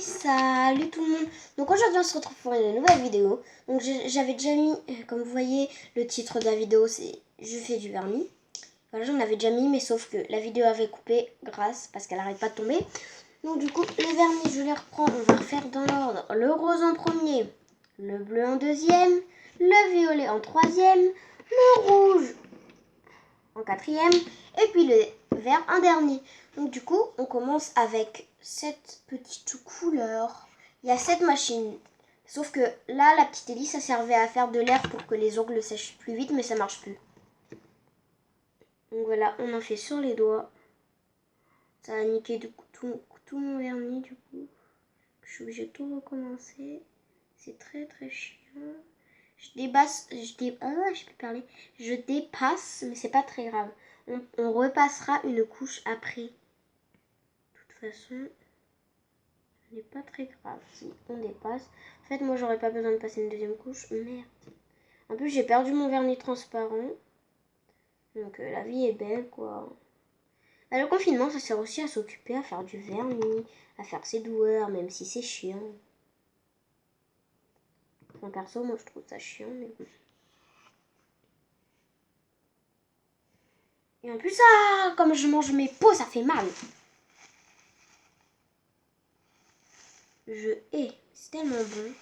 Salut tout le monde. Donc aujourd'hui on se retrouve pour une nouvelle vidéo. Donc j'avais déjà mis, comme vous voyez, le titre de la vidéo c'est je fais du vernis. Voilà, j'en avais déjà mis, mais sauf que la vidéo avait coupé parce qu'elle n'arrête pas de tomber. Donc du coup les vernis je les reprends, on va refaire dans l'ordre. Le rose en premier, le bleu en deuxième, le violet en troisième, le rouge en quatrième et puis le vert en dernier. Donc du coup on commence avec cette petite couleur. Il y a cette machine, sauf que là la petite hélice ça servait à faire de l'air pour que les ongles sèchent plus vite, mais ça marche plus. Donc voilà, on en fait sur les doigts. Ça a niqué du coup tout mon vernis du coup. Je suis obligée de tout recommencer. C'est très très chiant. Je dépasse, mais c'est pas très grave. On repassera une couche après. De toute façon, ce n'est pas très grave si on dépasse. En fait, moi, j'aurais pas besoin de passer une deuxième couche. Merde. En plus, j'ai perdu mon vernis transparent. Donc, la vie est belle, quoi. Le confinement, ça sert aussi à s'occuper, à faire du vernis, à faire ses doueurs, même si c'est chiant. Enfin, perso, moi, je trouve ça chiant, mais bon. Et en plus, comme je mange mes peaux, ça fait mal. Je hais. C'est tellement bon.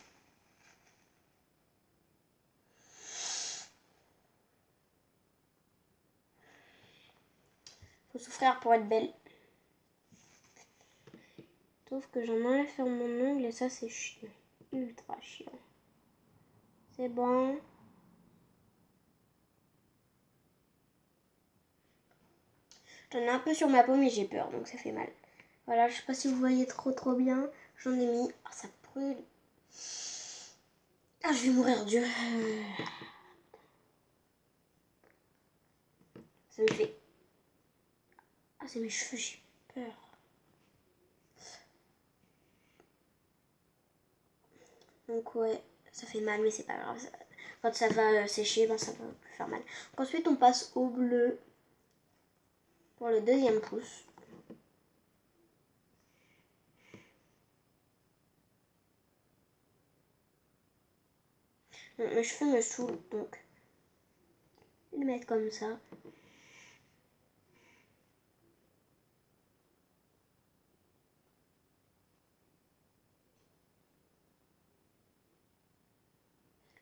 Faut souffrir pour être belle. Sauf que j'en enlève sur mon ongle et ça, c'est chiant. Ultra chiant. C'est bon. J'en ai un peu sur ma peau, mais j'ai peur, donc ça fait mal. Voilà, je sais pas si vous voyez trop bien. J'en ai mis. Ah, ça brûle. Ah, je vais mourir, Dieu. Ça me fait... Ah, c'est mes cheveux, j'ai peur. Donc ouais, ça fait mal, mais c'est pas grave. Quand ça va sécher, ben, ça va plus faire mal. Donc, ensuite, on passe au bleu pour le deuxième pouce. Mes cheveux me saoulent, donc je vais le mettre comme ça.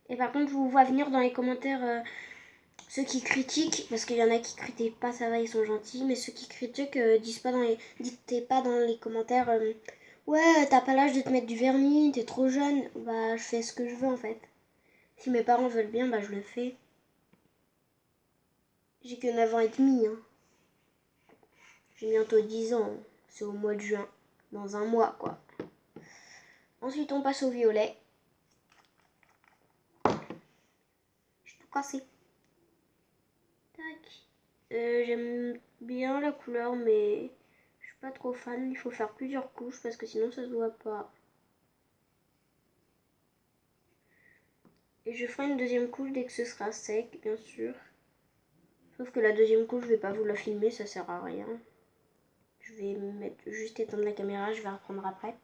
Et par contre, je vous vois venir dans les commentaires ceux qui critiquent, parce qu'il y en a qui critiquent pas, ça va, ils sont gentils, mais ceux qui critiquent, dites pas dans les commentaires ouais, t'as pas l'âge de te mettre du vernis, t'es trop jeune. Bah, je fais ce que je veux en fait. Si mes parents veulent bien, bah je le fais. J'ai que 9 ans et demi, hein. J'ai bientôt 10 ans, c'est au mois de juin, dans un mois quoi. Ensuite, on passe au violet. J'ai tout cassé. Tac. J'aime bien la couleur, mais je suis pas trop fan. Il faut faire plusieurs couches parce que sinon ça se voit pas. Et je ferai une deuxième couche dès que ce sera sec, bien sûr. Sauf que la deuxième couche, je vais pas vous la filmer, ça sert à rien. Je vais juste éteindre la caméra, je vais reprendre après.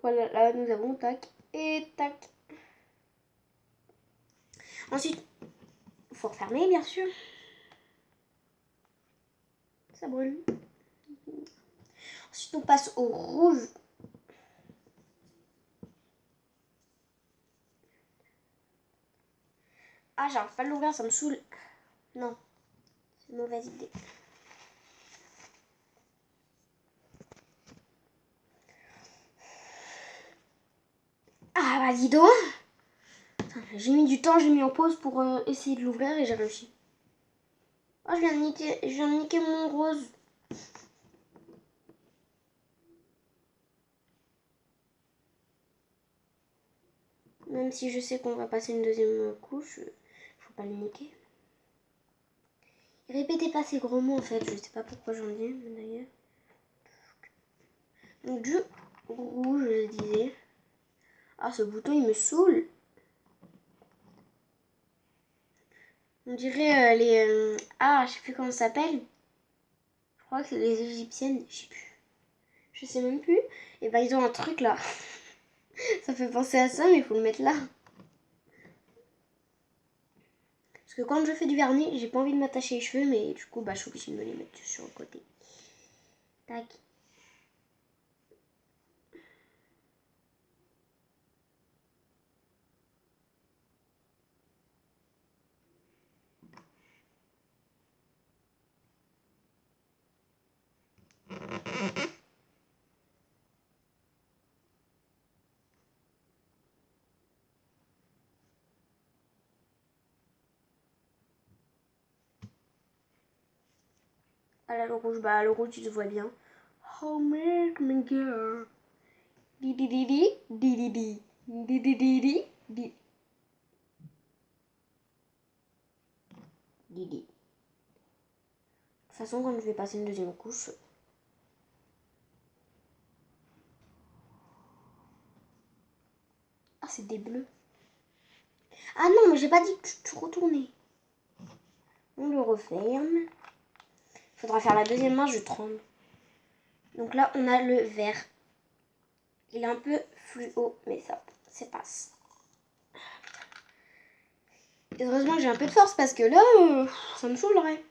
Voilà, là nous avons tac et tac. Ensuite, il faut refermer, bien sûr. Ça brûle. Ensuite, on passe au rouge. Ah, j'arrive pas à l'ouvrir, ça me saoule. Non, c'est une mauvaise idée. Ah bah dis donc. J'ai mis du temps, j'ai mis en pause pour essayer de l'ouvrir et j'ai réussi. Oh, je viens de niquer mon rose. Même si je sais qu'on va passer une deuxième couche, faut pas le niquer. Répétez pas ces gros mots en fait, je sais pas pourquoi j'en dis d'ailleurs. Donc du rouge, je disais. Ah, ce bouton il me saoule. On dirait les... Ah, je sais plus comment ça s'appelle. Je crois que c'est les égyptiennes, je sais plus. Je sais même plus. Et bah ils ont un truc là. Ça fait penser à ça, mais il faut le mettre là. Parce que quand je fais du vernis, j'ai pas envie de m'attacher les cheveux, mais du coup, bah, je suis obligée de me les mettre sur le côté. Tac. Ah là, le rouge, bah, le rouge, tu le vois bien. Oh, make me girl. Di di di di, di di di, di di di di, di. Di di. De toute façon, quand je vais passer une deuxième couche... Ah, c'est des bleus. Ah non, mais j'ai pas dit que tu retournais. On le referme. Faudra faire la deuxième main, je tremble. Donc là, on a le vert. Il est un peu fluo, mais ça passe. Et heureusement que j'ai un peu de force parce que là, ça me saoulerait.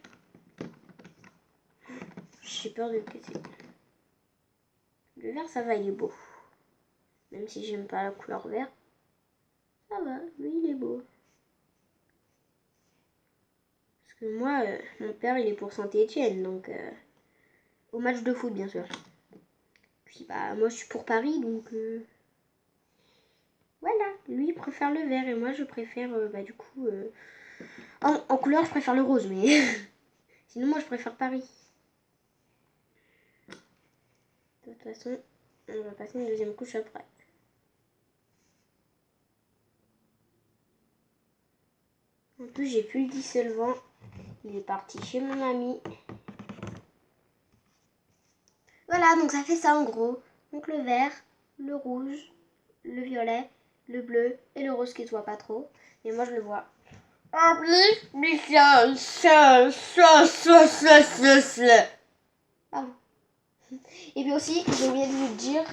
J'ai peur de le casser. Le vert, ça va, il est beau. Même si j'aime pas la couleur vert, ça va, lui, il est beau. Parce que moi, mon père, il est pour Saint-Étienne, donc au match de foot, bien sûr. Puis bah, moi, je suis pour Paris, donc voilà. Lui, il préfère le vert et moi, je préfère, bah, du coup, en couleur, je préfère le rose, mais sinon, moi, je préfère Paris. De toute façon, on va passer une deuxième couche après. En plus, j'ai plus le dissolvant. Il est parti chez mon ami. Voilà, donc ça fait ça en gros. Donc le vert, le rouge, le violet, le bleu et le rose qui se voit pas trop. Mais moi, je le vois. Pardon. Et puis aussi, j'ai oublié de vous dire,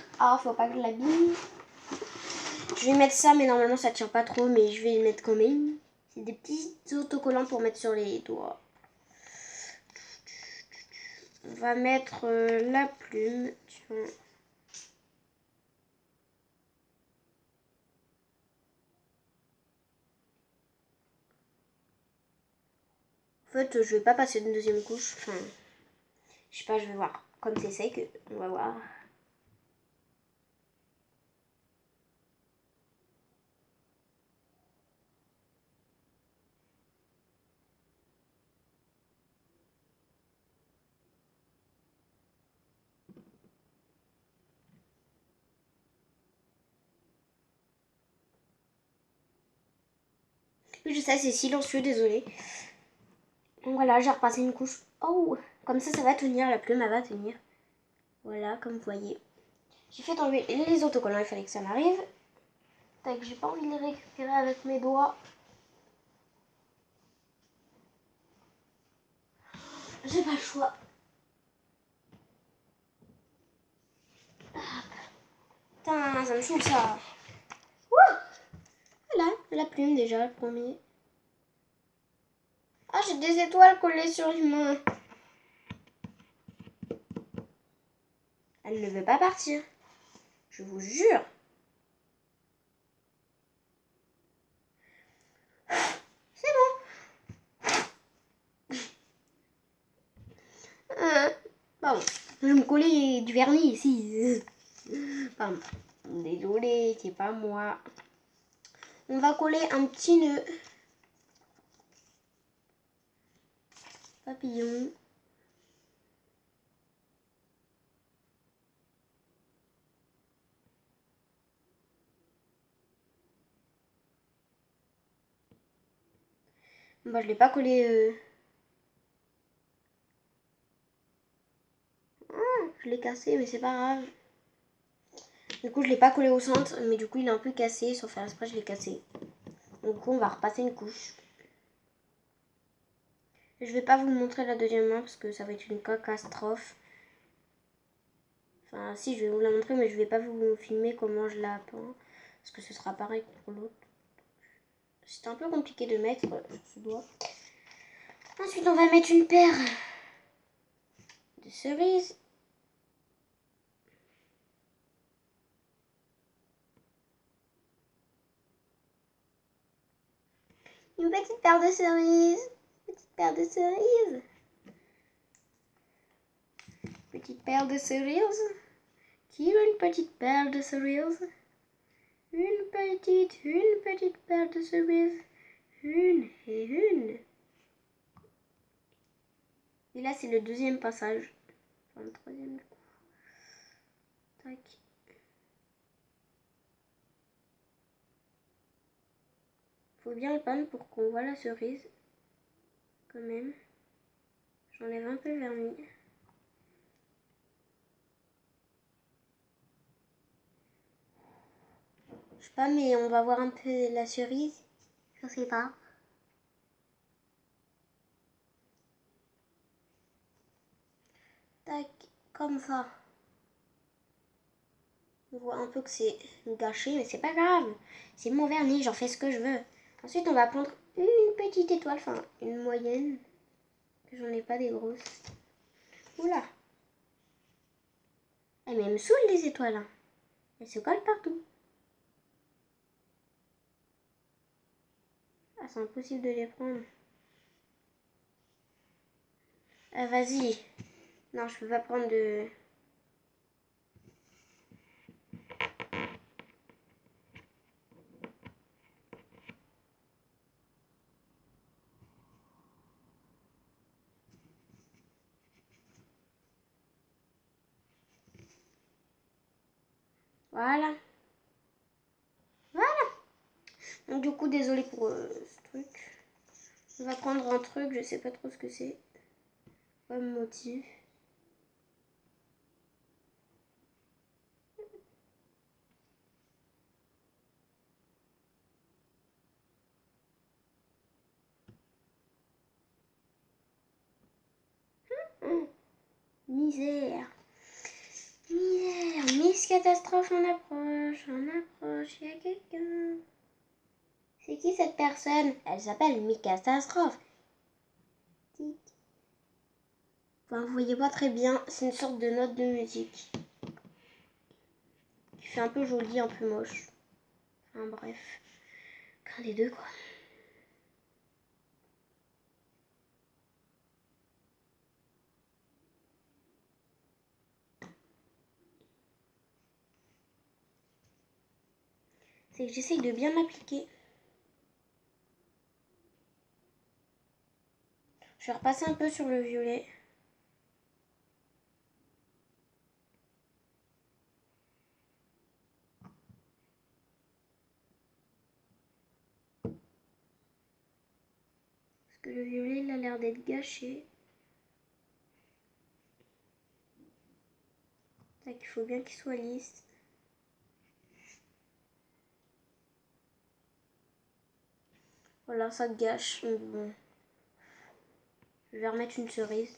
faut pas que je l'abîme. Je vais mettre ça, mais normalement ça tient pas trop, mais je vais le mettre quand même. C'est des petits autocollants pour mettre sur les doigts. On va mettre la plume. Tiens. En fait, je vais pas passer une deuxième couche. Enfin, je sais pas, je vais voir. Comme c'est sec, on va voir. Oui, je sais, c'est silencieux, désolé. Donc voilà, j'ai repassé une couche. Oh, comme ça va tenir, la plume, elle va tenir. Voilà, comme vous voyez. J'ai fait tomber les autocollants, il fallait que ça m'arrive. Tac, j'ai pas envie de les récupérer avec mes doigts. J'ai pas le choix. Putain, ça me saoule ça. Ouh, voilà, la plume déjà, le premier. Ah, j'ai des étoiles collées sur les mains. Elle ne veut pas partir. Je vous jure. C'est bon. Pardon. Je vais me coller du vernis ici. Pardon. Désolée, c'est pas moi. On va coller un petit nœud. Papillon. Bah, je l'ai pas collé. Je l'ai cassé, mais c'est pas grave. Du coup, je l'ai pas collé au centre, mais du coup, il est un peu cassé. Sans faire exprès, je l'ai cassé. Donc, du coup, on va repasser une couche. Je vais pas vous montrer la deuxième main parce que ça va être une catastrophe. Enfin, si, je vais vous la montrer, mais je vais pas vous filmer comment je la peins. Parce que ce sera pareil pour l'autre. C'est un peu compliqué de mettre sur ce doigt. Ensuite, on va mettre une paire de cerises. Une petite paire de cerises. Petite paire de cerises. Petite paire de cerises. Qui veut une petite paire de cerises? Une petite paire de cerises. Une et une. Et là, c'est le deuxième passage. Enfin, le troisième du coup. Tac. Faut bien le peindre pour qu'on voit la cerise. Quand même. J'enlève un peu le vernis. Je sais pas, mais on va voir un peu la cerise. Je sais pas. Tac, comme ça. On voit un peu que c'est gâché, mais c'est pas grave. C'est mon vernis, j'en fais ce que je veux. Ensuite, on va prendre une petite étoile, enfin une moyenne. J'en ai pas des grosses. Oula. Mais elles me saoulent les étoiles. Hein. Elles se collent partout. Ah, c'est impossible de les prendre. Ah, vas-y. Non, je peux pas prendre de... Voilà. Voilà. Donc du coup, désolé pour ce truc. On va prendre un truc, je sais pas trop ce que c'est. Comme motif. Misère. Misère. Miss Catastrophe en approche. En approche. Il y a quelqu'un. C'est qui cette personne? Elle s'appelle Miss Catastrophe. Enfin, vous voyez pas très bien. C'est une sorte de note de musique. Qui fait un peu joli, un peu moche. Enfin bref. Qu'un des deux quoi. C'est que j'essaye de bien m'appliquer. Je vais repasser un peu sur le violet. Parce que le violet, il a l'air d'être gâché. Tac, il faut bien qu'il soit lisse. Voilà, ça gâche. Bon. Je vais remettre une cerise.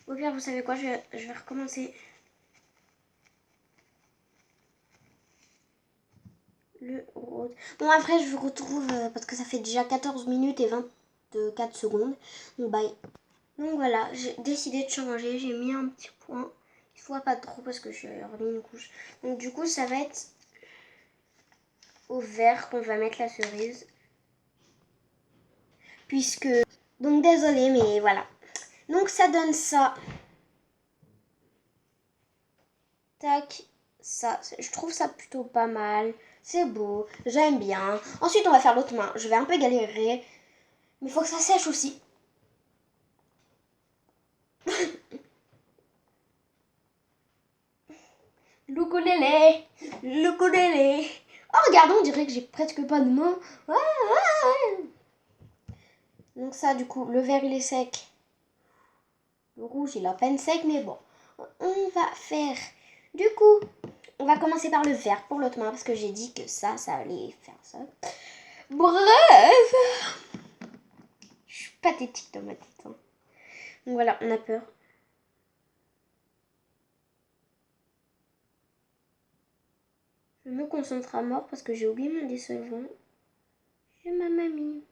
Au pire, vous savez quoi, je vais recommencer. Le rose. Bon, après, je vous retrouve parce que ça fait déjà 14 minutes et 24 secondes. Donc, bye. Donc, voilà, j'ai décidé de changer. J'ai mis un petit point. Il faut pas trop parce que je suis remis une couche. Donc, du coup, ça va être au vert qu'on va mettre la cerise. Puisque... Donc, désolé, mais voilà. Donc, ça donne ça. Tac. Ça, je trouve ça plutôt pas mal. C'est beau, j'aime bien. Ensuite, on va faire l'autre main. Je vais un peu galérer. Mais il faut que ça sèche aussi. l'ukulélé, l'ukulélé. Oh, regardons, on dirait que j'ai presque pas de main. Ouais, ouais, ouais. Donc ça, du coup, le vert, il est sec. Le rouge, il est à peine sec, mais bon. On va faire... Du coup, on va commencer par le vert pour l'autre main, parce que j'ai dit que ça allait faire ça. Bref, je suis pathétique dans ma tête. Hein. Donc voilà, on a peur. Je me concentre à mort parce que j'ai oublié mon dissolvant. J'ai ma mamie.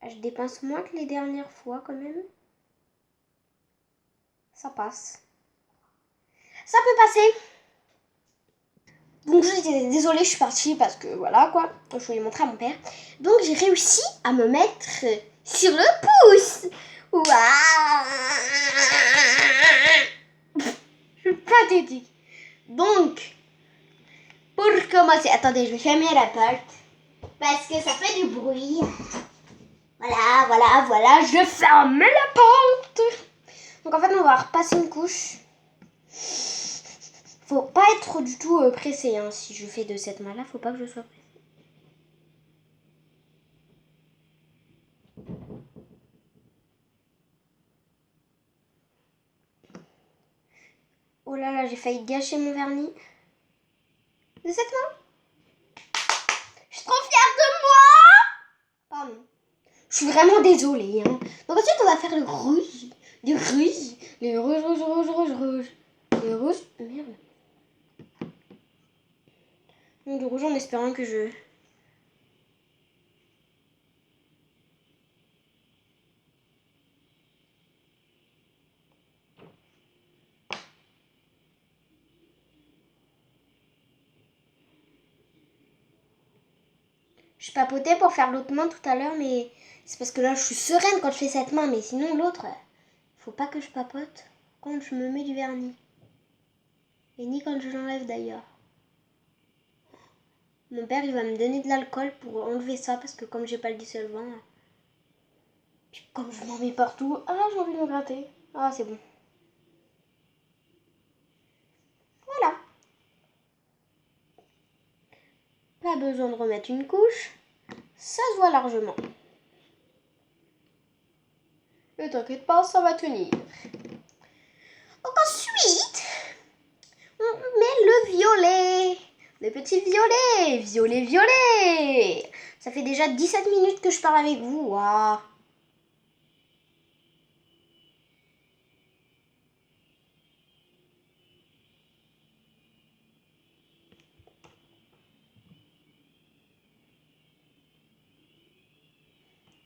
Je dépense moins que les dernières fois quand même. Ça passe. Ça peut passer. Donc je disais, désolée, je suis partie parce que voilà quoi. Je voulais montrer à mon père. Donc j'ai réussi à me mettre sur le pouce. Waouh. Je suis pathétique. Donc, pour commencer, attendez, je vais fermer la porte. Parce que ça fait du bruit. Voilà, voilà, voilà, je ferme la porte. Donc en fait, on va repasser une couche. Faut pas être du tout pressé. Hein. Si je fais de cette main-là, faut pas que je sois pressée. Oh là là, j'ai failli gâcher mon vernis. De cette main. Je suis trop fière de moi. Pardon. Je suis vraiment désolée. Hein. Donc ensuite, on va faire le rouge. Du rouge. Le rouge, rouge, rouge, rouge, rouge. Le rouge. Merde. Donc, du rouge en espérant que je... Je papotais pour faire l'autre main tout à l'heure, mais c'est parce que là, je suis sereine quand je fais cette main. Mais sinon, l'autre, faut pas que je papote quand je me mets du vernis. Et ni quand je l'enlève d'ailleurs. Mon père, il va me donner de l'alcool pour enlever ça parce que comme j'ai pas le dissolvant, puis comme je m'en mets partout, j'ai envie de me gratter. Ah, c'est bon. Voilà. Pas besoin de remettre une couche. Ça se voit largement. Ne t'inquiète pas, ça va tenir. Donc ensuite, on met le violet. Le petit violet. Violet, violet. Ça fait déjà 17 minutes que je parle avec vous. Waouh.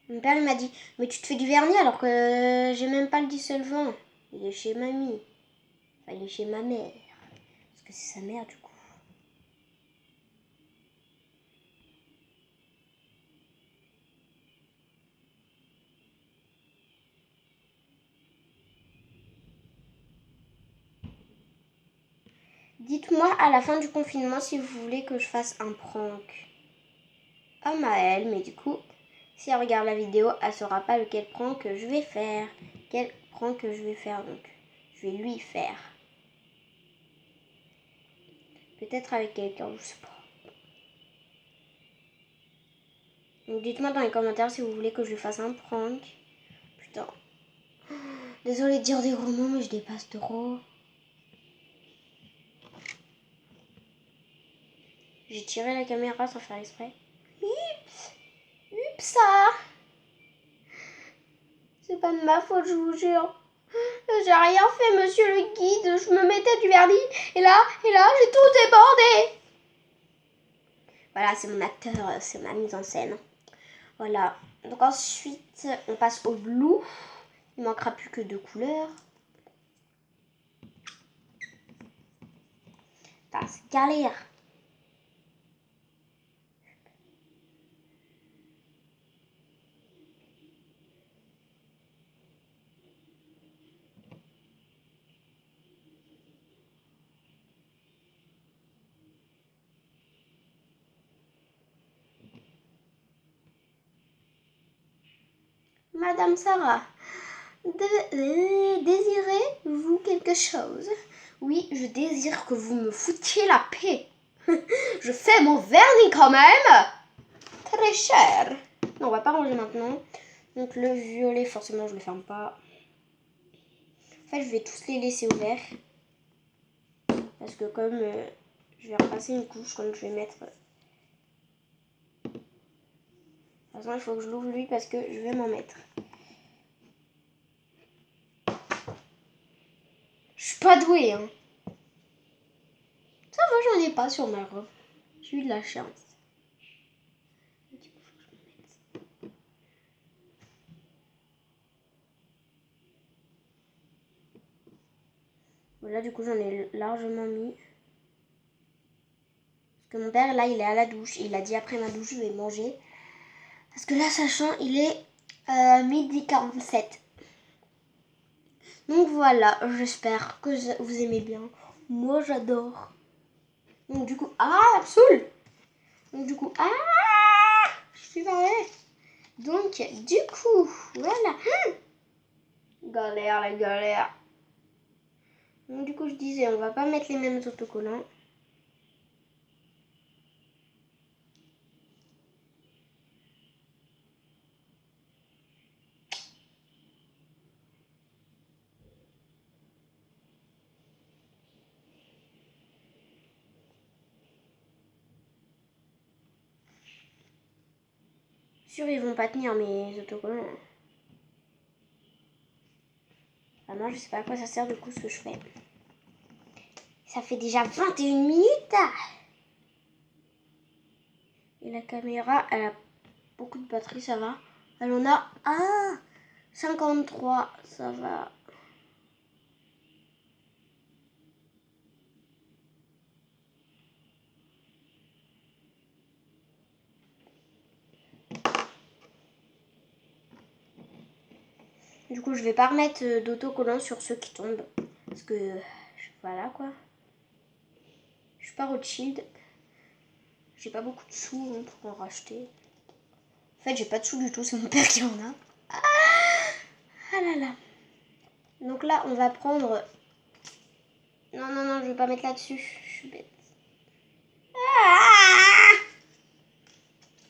Mon père il m'a dit, mais tu te fais du vernis alors que j'ai même pas le dissolvant. Il est chez mamie. Enfin, il est chez ma mère. Parce que c'est sa mère du coup. Dites-moi à la fin du confinement si vous voulez que je fasse un prank à Maëlle. Mais du coup, si elle regarde la vidéo, elle saura pas lequel prank que je vais faire. Quel prank que je vais faire donc. Je vais lui faire. Peut-être avec quelqu'un, je sais pas. Donc dites-moi dans les commentaires si vous voulez que je lui fasse un prank. Putain. Désolée de dire des gros mots, mais je dépasse trop. J'ai tiré la caméra sans faire exprès. Oups. Oups ça. C'est pas de ma faute, je vous jure. J'ai rien fait, monsieur le guide. Je me mettais du vernis. Et là, j'ai tout débordé. Voilà, c'est mon acteur, c'est ma mise en scène. Voilà. Donc ensuite, on passe au blue. Il manquera plus que 2 couleurs. Putain, c'est galère. Madame Sarah, Désirez-vous quelque chose? Oui, je désire que vous me foutiez la paix. Je fais mon vernis quand même. Très cher. Non, on va pas ranger maintenant. Donc le violet, forcément, je le ferme pas. En fait, je vais tous les laisser ouverts. Parce que comme je vais repasser une couche quand je vais mettre... De toute façon, il faut que je l'ouvre lui parce que je vais m'en mettre. Je suis pas douée, hein. Ça va, j'en ai pas sur ma robe. J'ai eu de la chance. Voilà, du coup, j'en ai largement mis. Parce que mon père, là, il est à la douche. Et il a dit après ma douche, je vais manger. Parce que là, sachant, il est 12h47. Donc voilà, j'espère que vous aimez bien. Moi, j'adore. Donc du coup, Absol. Donc du coup, je suis parée. Donc du coup, voilà. Galère, la galère. Donc du coup, je disais, on va pas mettre les mêmes autocollants. Sûr, ils vont pas tenir mes autocollants. Vraiment, je sais pas à quoi ça sert du coup ce que je fais. Ça fait déjà 21 minutes. Et la caméra, elle a beaucoup de batterie, ça va. Elle en a 53, ça va. Du coup, je vais pas remettre d'autocollants sur ceux qui tombent. Parce que, voilà quoi. Je suis pas Rothschild. J'ai pas beaucoup de sous pour en racheter. En fait, j'ai pas de sous du tout, c'est mon père qui en a. Ah là là. Donc là, on va prendre... Non, non, non, je vais pas mettre là-dessus. Je suis bête.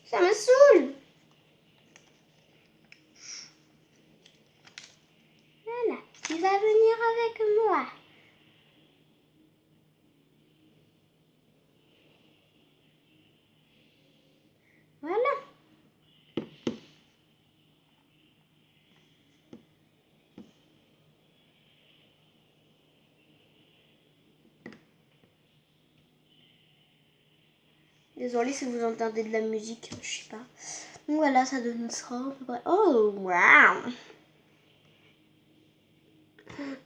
Ça me saoule. Voilà, tu vas venir avec moi. Voilà. Désolée si vous entendez de la musique, je sais pas. Donc voilà, ça donne ça à peu près. Oh, waouh.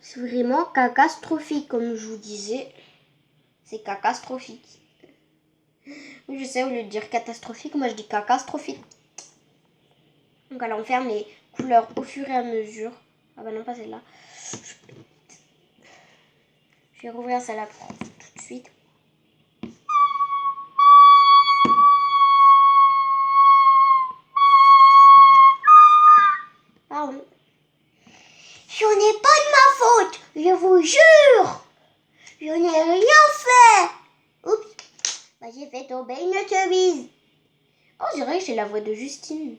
C'est vraiment catastrophique, comme je vous disais. C'est catastrophique. Oui, je sais, au lieu de dire catastrophique, moi je dis catastrophique. Donc alors on ferme les couleurs au fur et à mesure. Ah bah non, pas celle-là. Je vais rouvrir celle-là tout de suite. Pardon. Ce n'est pas de ma faute, je vous jure. Je n'ai rien fait. Oups, bah, j'ai fait tomber une chemise. Oh, je dirais que c'est la voix de Justine.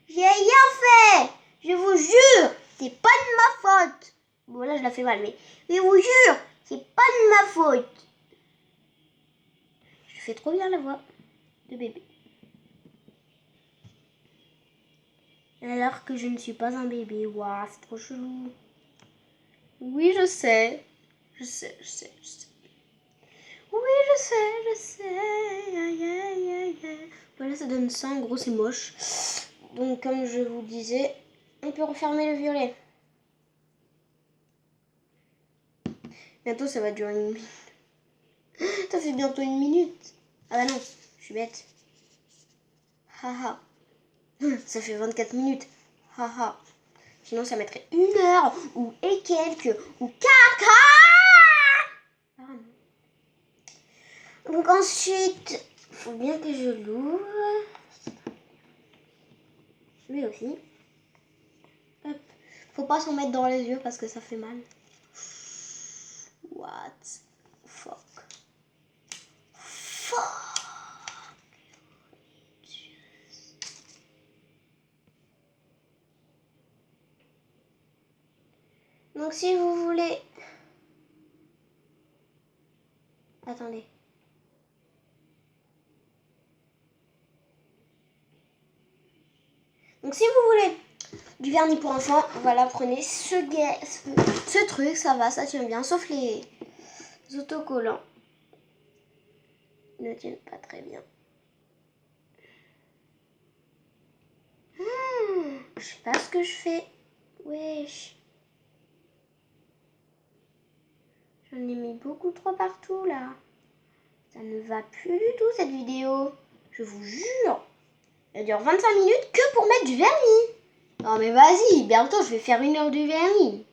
J'ai rien fait. Je vous jure, c'est pas de ma faute. Bon, là, je la fais mal, mais je vous jure, c'est pas de ma faute. Je fais trop bien la voix de bébé. Alors que je ne suis pas un bébé. Waouh, c'est trop chelou. Oui, je sais. Je sais. Oui, je sais. Aïe, aïe, aïe, aïe. Voilà, ça donne ça. En gros, c'est moche. Donc, comme je vous disais, on peut refermer le violet. Bientôt, ça va durer une minute. Ça fait bientôt une minute. Ah bah non, je suis bête. Haha. Ça fait 24 minutes. Haha. Sinon, ça mettrait 1 heure ou et quelques ou caca. Donc ensuite, il faut bien que je l'ouvre. Lui aussi. Hop. Faut pas s'en mettre dans les yeux parce que ça fait mal. What? Fuck. Fuck. Donc si vous voulez... Attendez. Donc si vous voulez du vernis pour enfants, voilà, prenez ce truc, ça va, ça tient bien, sauf les autocollants. Ils ne tiennent pas très bien. Je sais pas ce que je fais. Wesh. J'en ai mis beaucoup trop partout là. Ça ne va plus du tout cette vidéo. Je vous jure. Elle dure 25 minutes que pour mettre du vernis. Non mais vas-y, bientôt je vais faire 1 heure de vernis.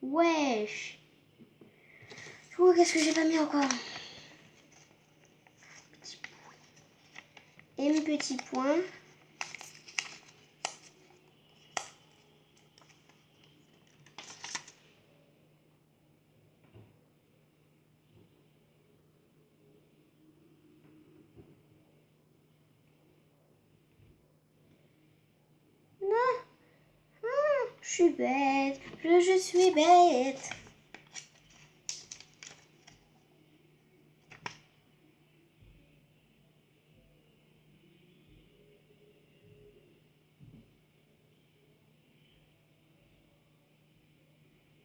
Wesh. Oh, qu'est-ce que j'ai pas mis encore? Et petit point. Je suis bête, je suis bête.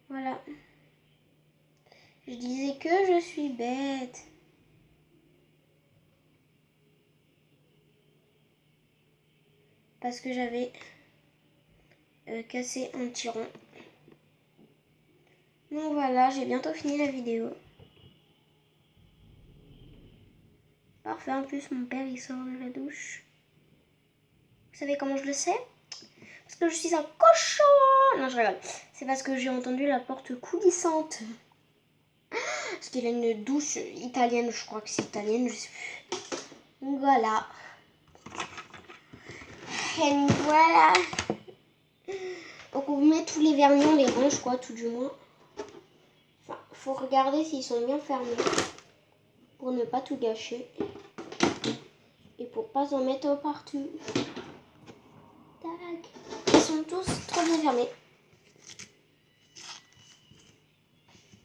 Voilà. Je disais que je suis bête. Parce que j'avais cassé un petit rond. Donc voilà, j'ai bientôt fini la vidéo. Parfait, en plus mon père il sort de la douche. Vous savez comment je le sais? Parce que je suis un cochon. Non, je rigole. C'est parce que j'ai entendu la porte coulissante. Parce qu'il a une douche italienne, je crois que c'est italienne, je sais plus. Donc voilà. Et voilà. Donc on met tous les vernis, on les range quoi, tout du moins. Enfin, faut regarder s'ils sont bien fermés. Pour ne pas tout gâcher. Et pour pas en mettre partout. Tac. Ils sont tous trop bien fermés.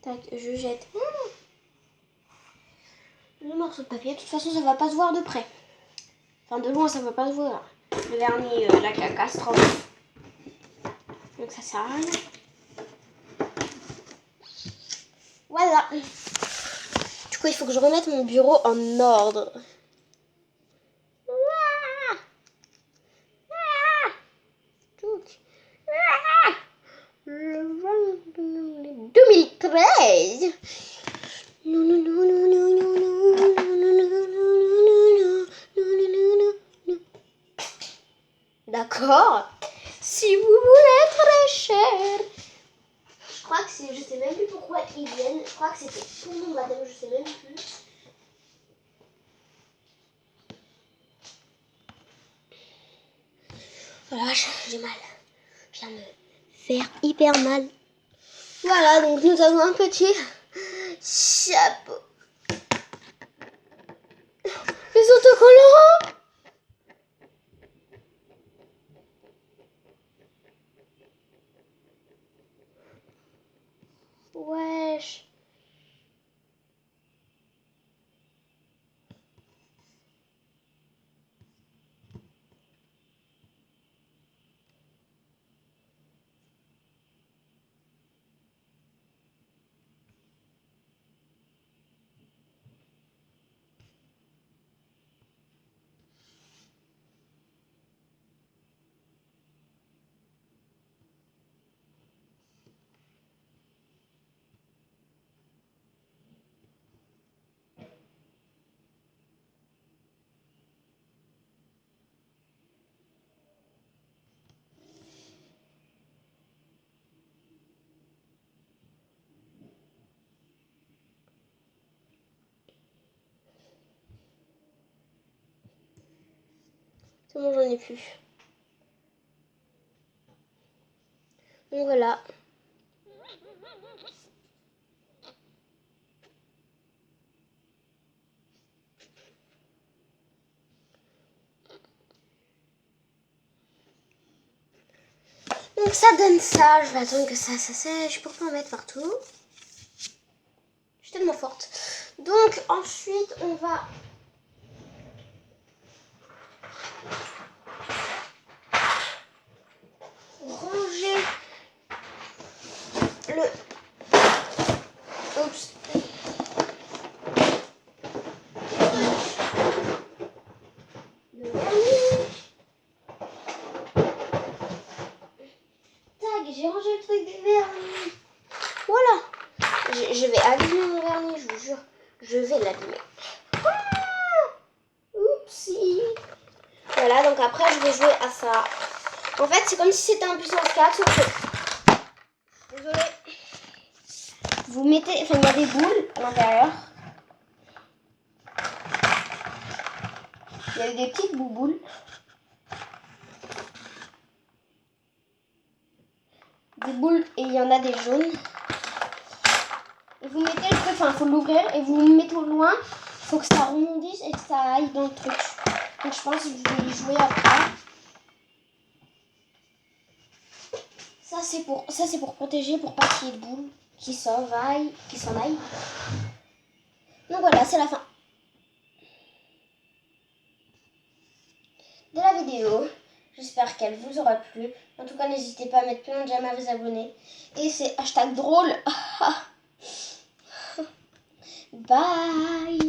Tac, je jette le morceau de papier. De toute façon, ça va pas se voir de près. Enfin, de loin, ça va pas se voir. Le vernis, la catastrophe. Donc ça sert à rien. Voilà. Du coup, il faut que je remette mon bureau en ordre. Le 2013. D'accord. Si vous voulez très cher. Je crois que c'est, je sais même plus pourquoi ils viennent. Je crois que c'était pour mon baptême, je sais même plus. Voilà, j'ai mal. Je viens de me faire hyper mal. Voilà, donc nous avons un petit chapeau. Les autocollants. Wesh. C'est bon, j'en ai plus. Donc voilà. Donc ça donne ça. Je vais attendre que ça sèche pour pas en mettre partout. Je suis tellement forte. Donc ensuite on va ranger le... Oups. Le vernis. Tac, j'ai rangé le truc du vernis. Voilà. Je vais abîmer mon vernis, je vous jure. Je vais l'abîmer. Oupsie. Voilà, donc après je vais jouer à ça. En fait, c'est comme si c'était un puissance 4, sauf que... Désolée. Vous mettez... Enfin, il y a des boules à l'intérieur. Il y a des petites bouboules. Des boules et il y en a des jaunes. Et vous mettez le truc, enfin, il faut l'ouvrir et vous le mettez au loin. Il faut que ça rebondisse et que ça aille dans le truc. Donc je pense que je vais y jouer après. Ça c'est pour protéger, pour pas qu'il y ait de boules qui s'en aillent. Donc voilà, c'est la fin de la vidéo. J'espère qu'elle vous aura plu. En tout cas, n'hésitez pas à mettre plein de j'aime, à vous abonner. Et c'est hashtag drôle. Bye.